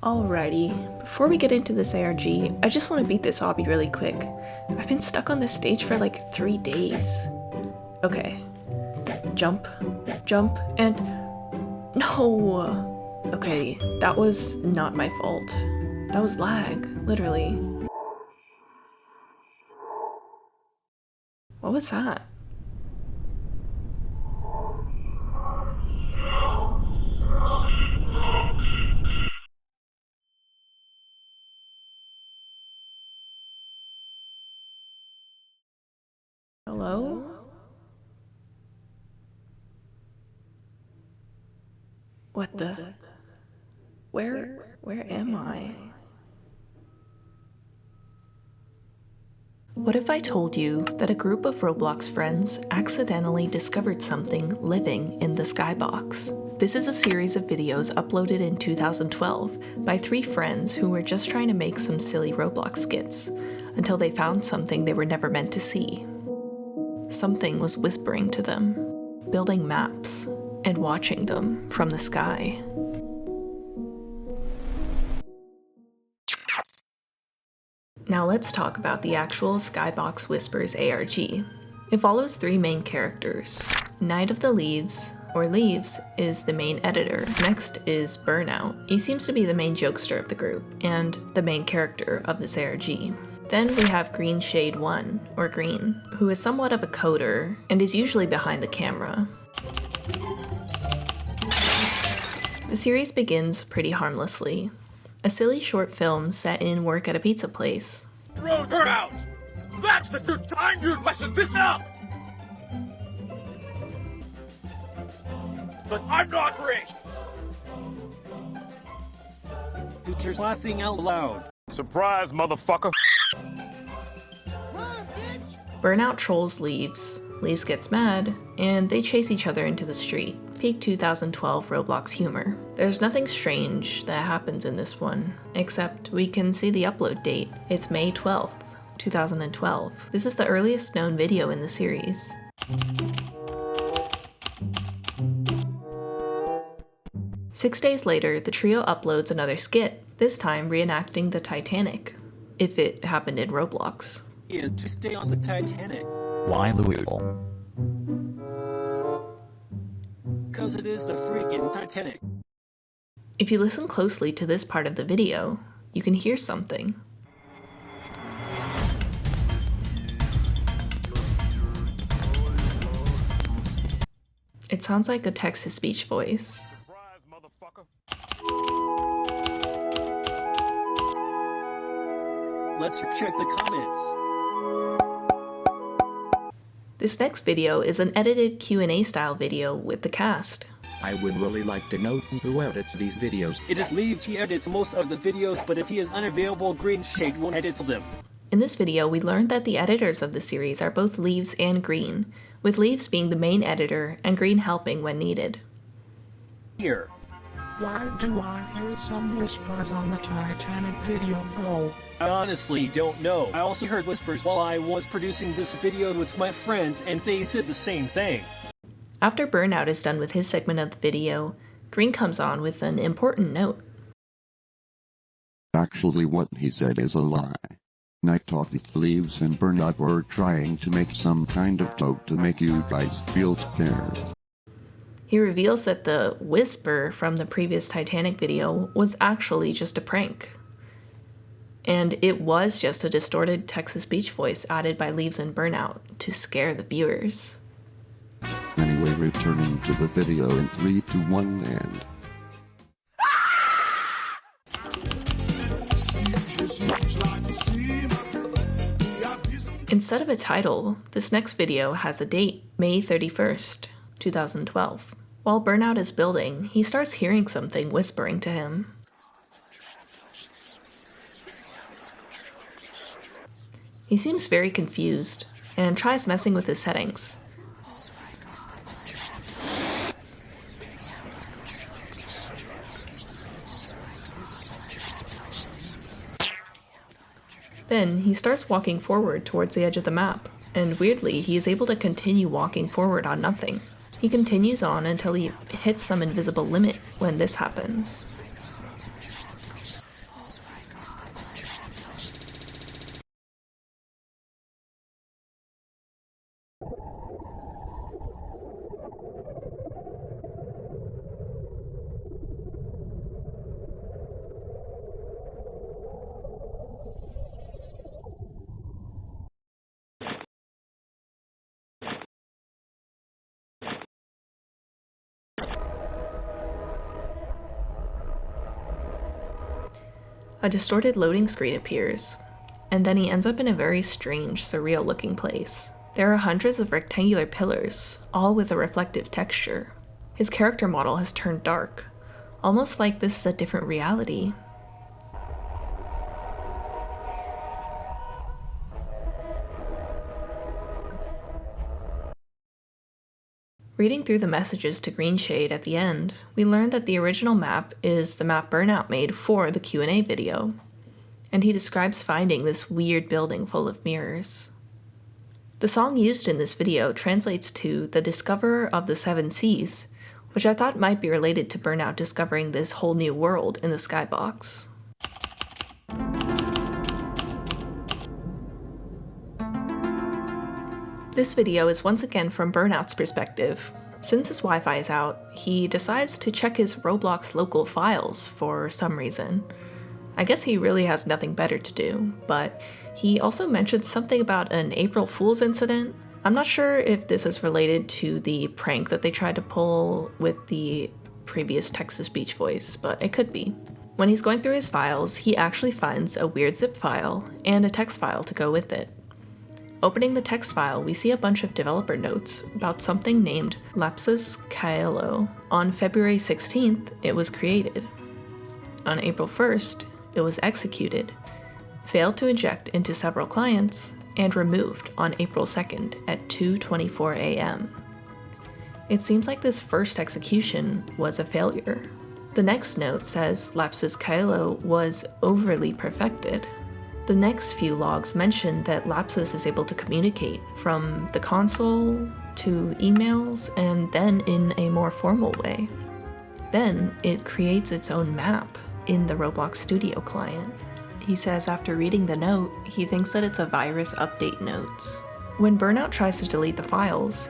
Alrighty, before we get into this ARG, I just want to beat this obby really quick. I've been stuck on this stage for like 3 days. Okay. Jump, jump, and... No! Okay, that was not my fault. That was lag, literally. What was that? Hello? What the? Where am I? What if I told you that a group of Roblox friends accidentally discovered something living in the Skybox? This is a series of videos uploaded in 2012 by 3 friends who were just trying to make some silly Roblox skits, until they found something they were never meant to see. Something was whispering to them, building maps, and watching them from the sky. Now let's talk about the actual Skyboxwhispers ARG. It follows 3 main characters. Night of the Leaves, or Leaves, is the main editor. Next is Burnout. He seems to be the main jokester of the group, and the main character of this ARG. Then we have Green Shade 1, or Green, who is somewhat of a coder, and is usually behind the camera. The series begins pretty harmlessly. A silly short film set in work at a pizza place. Throw her out! That's the good time you messing this up! But I'm not rich! Teacher's laughing out loud. Surprise, motherfucker! Burnout trolls Leaves, Leaves gets mad, and they chase each other into the street. Peak 2012 Roblox humor. There's nothing strange that happens in this one, except we can see the upload date. It's May 12th, 2012. This is the earliest known video in the series. Six days later, the trio uploads another skit, this time reenacting the Titanic, if it happened in Roblox. Yeah, to stay on the Titanic. Why Louis? Cause it is the freaking Titanic. If you listen closely to this part of the video, you can hear something. It sounds like a text-to-speech voice. Surprise, motherfucker! Let's check the comments. This next video is an edited Q&A style video with the cast. I would really like to know who edits these videos. It is Leaves, he edits most of the videos, but if he is unavailable, Green Shade won't edit them. In this video, we learned that the editors of the series are both Leaves and Green, with Leaves being the main editor and Green helping when needed. Here. Why do I hear some whispers on the Titanic video go? I honestly don't know. I also heard whispers while I was producing this video with my friends, and they said the same thing. After Burnout is done with his segment of the video, Green comes on with an important note. Actually, what he said is a lie. Night of the Leaves and Burnout were trying to make some kind of joke to make you guys feel scared. He reveals that the whisper from the previous Titanic video was actually just a prank. And it was just a distorted text-to-speech voice added by Leaves and Burnout to scare the viewers. Anyway, returning to the video in 3, 2, 1, and... Instead of a title, this next video has a date, May 31st, 2012. While Burnout is building, he starts hearing something whispering to him. He seems very confused, and tries messing with his settings. Then, he starts walking forward towards the edge of the map, and weirdly, he is able to continue walking forward on nothing. He continues on until he hits some invisible limit when this happens. A distorted loading screen appears, and then he ends up in a very strange, surreal looking place. There are hundreds of rectangular pillars, all with a reflective texture. His character model has turned dark, almost like this is a different reality. Reading through the messages to Greenshade at the end, we learn that the original map is the map Burnout made for the Q&A video, and he describes finding this weird building full of mirrors. The song used in this video translates to The Discoverer of the Seven Seas, which I thought might be related to Burnout discovering this whole new world in the Skybox. This video is once again from Burnout's perspective. Since his Wi-Fi is out, he decides to check his Roblox local files for some reason. I guess he really has nothing better to do, but he also mentioned something about an April Fool's incident. I'm not sure if this is related to the prank that they tried to pull with the previous text-to-speech voice, but it could be. When he's going through his files, he actually finds a weird zip file and a text file to go with it. Opening the text file, we see a bunch of developer notes about something named Lapsus Caelo. On February 16th, it was created. On April 1st, it was executed, failed to inject into several clients, and removed on April 2nd at 2:24 a.m. It seems like this first execution was a failure. The next note says Lapsus Caelo was overly perfected. The next few logs mention that Lapsus is able to communicate from the console to emails and then in a more formal way. Then it creates its own map in the Roblox Studio client. He says after reading the note, he thinks that it's a virus update notes. When Burnout tries to delete the files,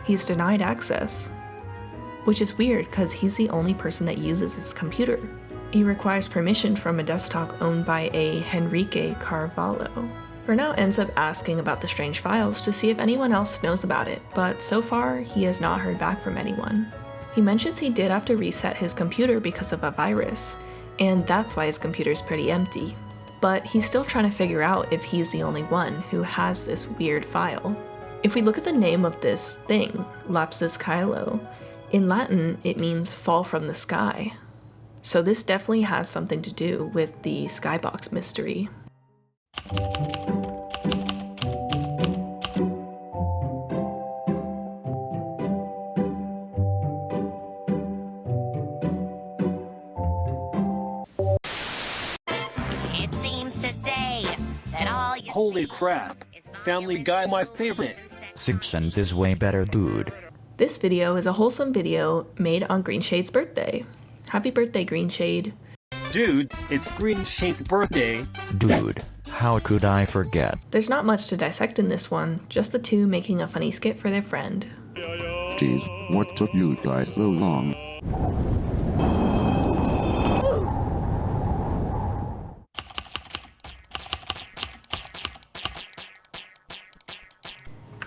he's denied access, which is weird because he's the only person that uses his computer. He requires permission from a desktop owned by a Henrique Carvalho. Burnout ends up asking about the strange files to see if anyone else knows about it, but so far he has not heard back from anyone. He mentions he did have to reset his computer because of a virus, and that's why his computer's pretty empty. But he's still trying to figure out if he's the only one who has this weird file. If we look at the name of this thing, Lapsus Caelo, in Latin it means fall from the sky. So this definitely has something to do with the Skybox mystery. It seems today that all you Holy crap! Family Guy, my favorite. Simpsons is way better, dude. This video is a wholesome video made on Greenshade's birthday. Happy birthday, Greenshade. Dude, it's Greenshade's birthday. Dude, how could I forget? There's not much to dissect in this one, just the two making a funny skit for their friend. Geez, what took you guys so long?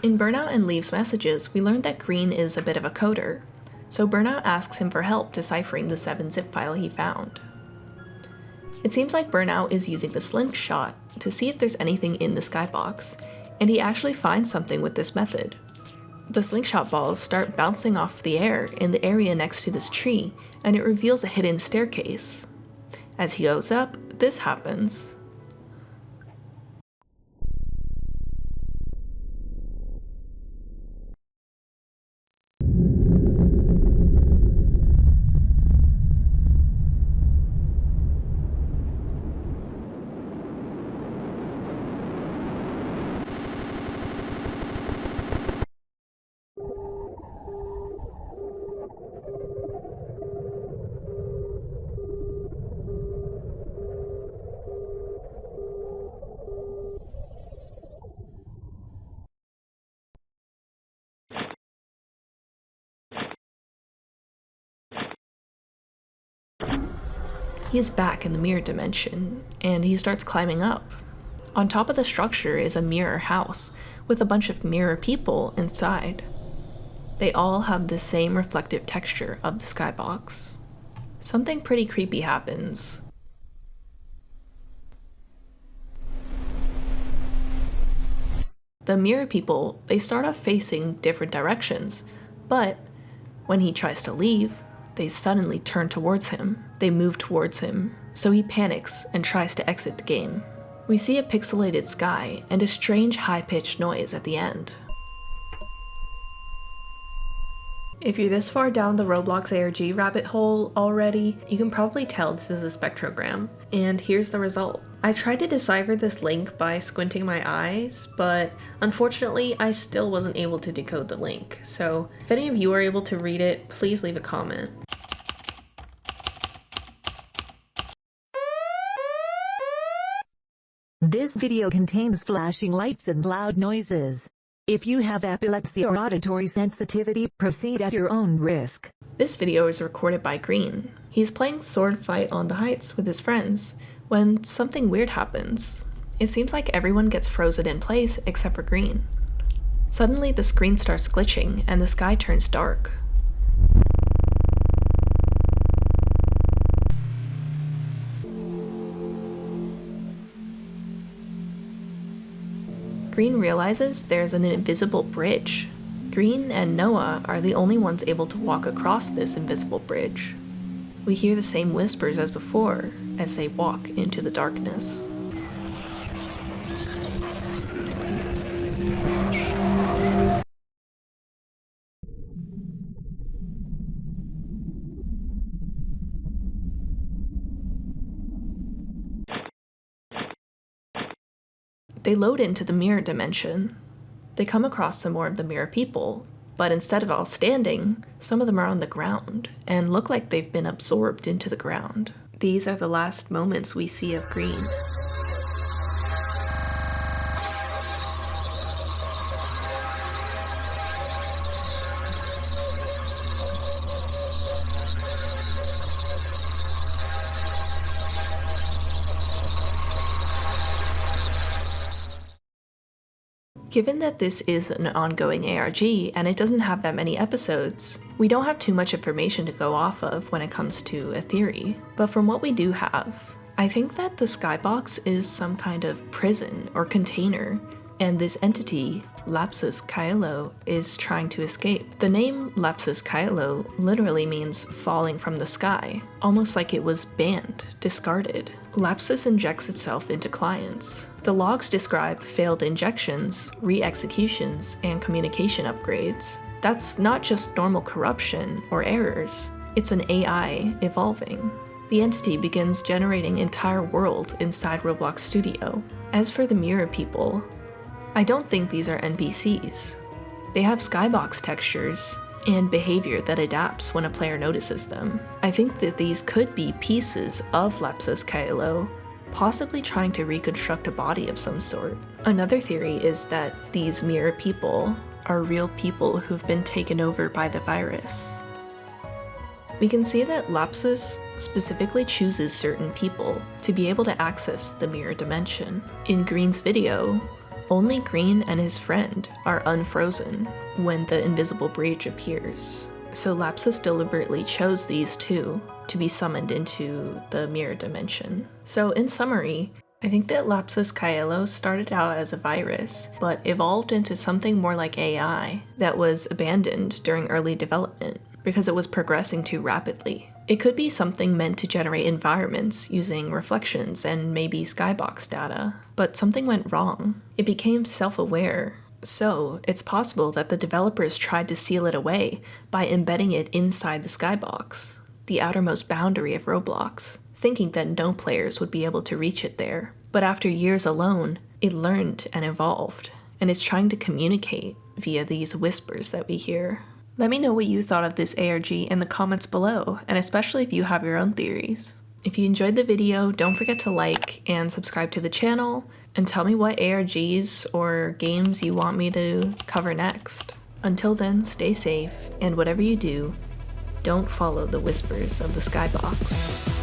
In Burnout and Leaves messages, we learned that Green is a bit of a coder, so Burnout asks him for help deciphering the 7-zip file he found. It seems like Burnout is using the slingshot to see if there's anything in the Skybox, and he actually finds something with this method. The slingshot balls start bouncing off the air in the area next to this tree, and it reveals a hidden staircase. As he goes up, this happens. He is back in the mirror dimension, and he starts climbing up. On top of the structure is a mirror house, with a bunch of mirror people inside. They all have the same reflective texture of the Skybox. Something pretty creepy happens. The mirror people, they start off facing different directions, but when he tries to leave, they suddenly turn towards him. They move towards him, so he panics and tries to exit the game. We see a pixelated sky and a strange high-pitched noise at the end. If you're this far down the Roblox ARG rabbit hole already, you can probably tell this is a spectrogram, and here's the result. I tried to decipher this link by squinting my eyes, but unfortunately I still wasn't able to decode the link, so if any of you are able to read it, please leave a comment. This video contains flashing lights and loud noises. If you have epilepsy or auditory sensitivity, proceed at your own risk. This video is recorded by Green. He's playing Sword Fight on the Heights with his friends when something weird happens. It seems like everyone gets frozen in place except for Green. Suddenly the screen starts glitching and the sky turns dark. Green realizes there's an invisible bridge. Green and Noah are the only ones able to walk across this invisible bridge. We hear the same whispers as before as they walk into the darkness. They load into the mirror dimension. They come across some more of the mirror people, but instead of all standing, some of them are on the ground and look like they've been absorbed into the ground. These are the last moments we see of Green. Given that this is an ongoing ARG and it doesn't have that many episodes, we don't have too much information to go off of when it comes to a theory, but from what we do have, I think that the Skybox is some kind of prison or container, and this entity, Lapsus Caelo, is trying to escape. The name Lapsus Caelo literally means falling from the sky, almost like it was banned, discarded. Lapsus injects itself into clients. The logs describe failed injections, re-executions, and communication upgrades. That's not just normal corruption or errors, it's an AI evolving. The entity begins generating entire worlds inside Roblox Studio. As for the mirror people, I don't think these are NPCs. They have Skybox textures and behavior that adapts when a player notices them. I think that these could be pieces of Lapsus Caelo, possibly trying to reconstruct a body of some sort. Another theory is that these mirror people are real people who've been taken over by the virus. We can see that Lapsus specifically chooses certain people to be able to access the mirror dimension. In Green's video, only Green and his friend are unfrozen when the invisible bridge appears. So Lapsus deliberately chose these two to be summoned into the mirror dimension. So in summary, I think that Lapsus Caelo started out as a virus, but evolved into something more like AI that was abandoned during early development because it was progressing too rapidly. It could be something meant to generate environments using reflections and maybe Skybox data, but something went wrong. It became self-aware, so it's possible that the developers tried to seal it away by embedding it inside the Skybox, the outermost boundary of Roblox, thinking that no players would be able to reach it there. But after years alone, it learned and evolved, and it's trying to communicate via these whispers that we hear. Let me know what you thought of this ARG in the comments below, and especially if you have your own theories. If you enjoyed the video, don't forget to like and subscribe to the channel, and tell me what ARGs or games you want me to cover next. Until then, stay safe, and whatever you do, don't follow the whispers of the Skybox.